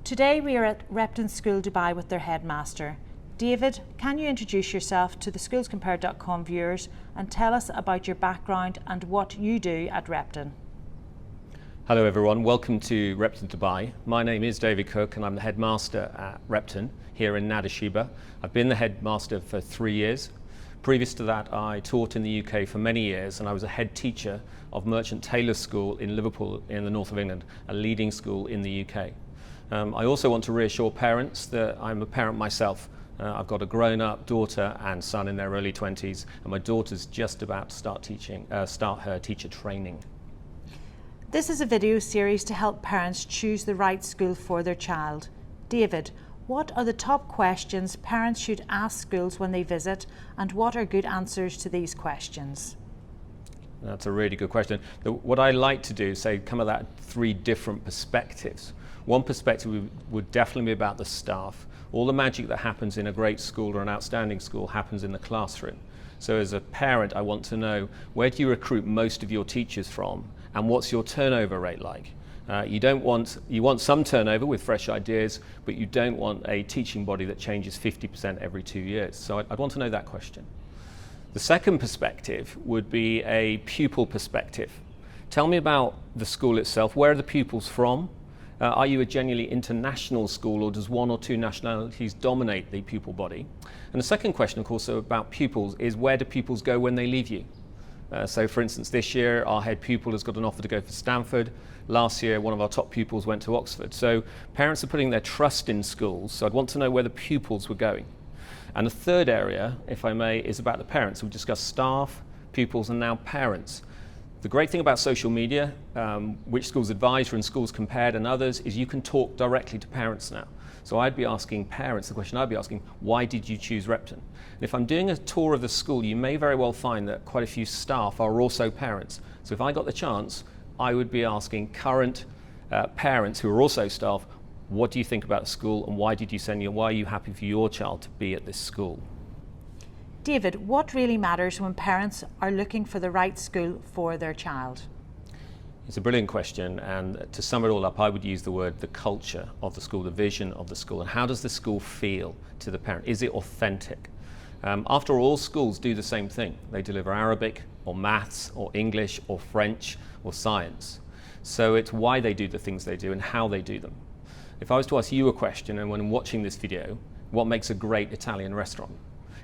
Today we are at Repton School Dubai with their headmaster. David, can you introduce yourself to the SchoolsCompared.com viewers and tell us about your background and what you do at Repton? Hello everyone, welcome to Repton Dubai. My name is David Cook and I'm the headmaster at Repton here in Nadashiba. I've been the headmaster for 3 years. Previous to that I taught in the UK for many years and I was a head teacher of Merchant Taylors School in Liverpool in the north of England, a leading school in the UK. I also want to reassure parents that I'm a parent myself. I've got a grown-up daughter and son in their early 20s and my daughter's just about to start her teacher training. This is a video series to help parents choose the right school for their child. David, what are the top questions parents should ask schools when they visit, and what are good answers to these questions? That's a really good question. What I like to do is come at that 3 different perspectives. One perspective would definitely be about the staff. All the magic that happens in a great school or an outstanding school happens in the classroom. So as a parent, I want to know, where do you recruit most of your teachers from, and what's your turnover rate like? You want some turnover with fresh ideas, but you don't want a teaching body that changes 50% every 2 years. So I'd want to know that question. The second perspective would be a pupil perspective. Tell me about the school itself. Where are the pupils from? Are you a genuinely international school, or does 1 or 2 nationalities dominate the pupil body? And the second question, of course, about pupils is, where do pupils go when they leave you? So for instance, this year our head pupil has got an offer to go for Stanford. Last year one of our top pupils went to Oxford. So parents are putting their trust in schools, so I'd want to know where the pupils were going. And the third area, if I may, is about the parents. We've discussed staff, pupils, and now parents. The great thing about social media, which Schools Advisor and Schools Compared and others, is you can talk directly to parents now. So I'd be asking parents, the question I'd be asking, why did you choose Repton? And if I'm doing a tour of the school, you may very well find that quite a few staff are also parents. So if I got the chance, I would be asking current parents who are also staff, what do you think about the school, and why are you happy for your child to be at this school? David, what really matters when parents are looking for the right school for their child? It's a brilliant question, and to sum it all up, I would use the word the culture of the school, the vision of the school, and how does the school feel to the parent? Is it authentic? After all, schools do the same thing. They deliver Arabic or maths or English or French or science. So it's why they do the things they do and how they do them. If I was to ask you a question, and when watching this video, what makes a great Italian restaurant?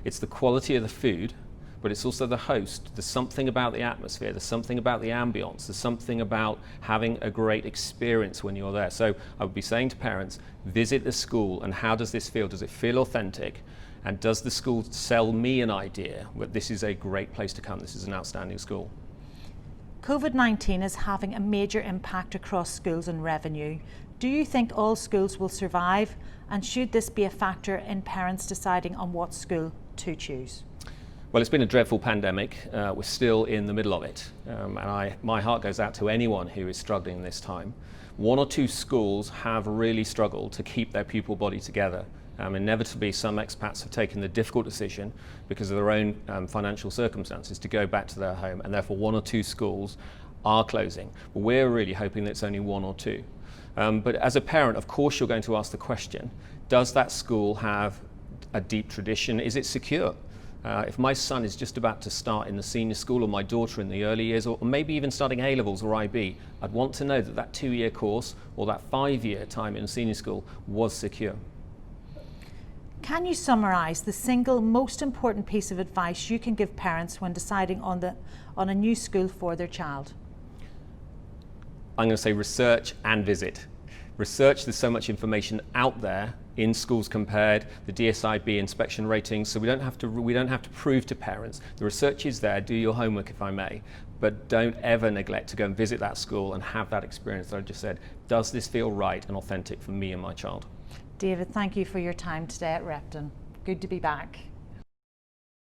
It's the quality of the food, but it's also the host. There's something about the atmosphere, there's something about the ambience, there's something about having a great experience when you're there. So I would be saying to parents, visit the school, and how does this feel? Does it feel authentic? And does the school sell me an idea that this is a great place to come, this is an outstanding school? COVID-19 is having a major impact across schools and revenue. Do you think all schools will survive, and should this be a factor in parents deciding on what school to choose? Well, it's been a dreadful pandemic. We're still in the middle of it. And my heart goes out to anyone who is struggling this time. 1 or 2 schools have really struggled to keep their pupil body together. Inevitably, some expats have taken the difficult decision, because of their own financial circumstances, to go back to their home, and therefore 1 or 2 schools are closing. But we're really hoping that it's only 1 or 2. But as a parent, of course, you're going to ask the question, does that school have a deep tradition? Is it secure? If my son is just about to start in the senior school, or my daughter in the early years, or maybe even starting A-levels or IB, I'd want to know that that 2-year course or that 5-year time in senior school was secure. Can you summarise the single most important piece of advice you can give parents when deciding on a new school for their child? I'm going to say research and visit. Research, there's so much information out there in Schools Compared, the DSIB inspection ratings, so we don't have to prove to parents. The research is there, do your homework if I may, but don't ever neglect to go and visit that school and have that experience that I just said. Does this feel right and authentic for me and my child? David, thank you for your time today at Repton. Good to be back.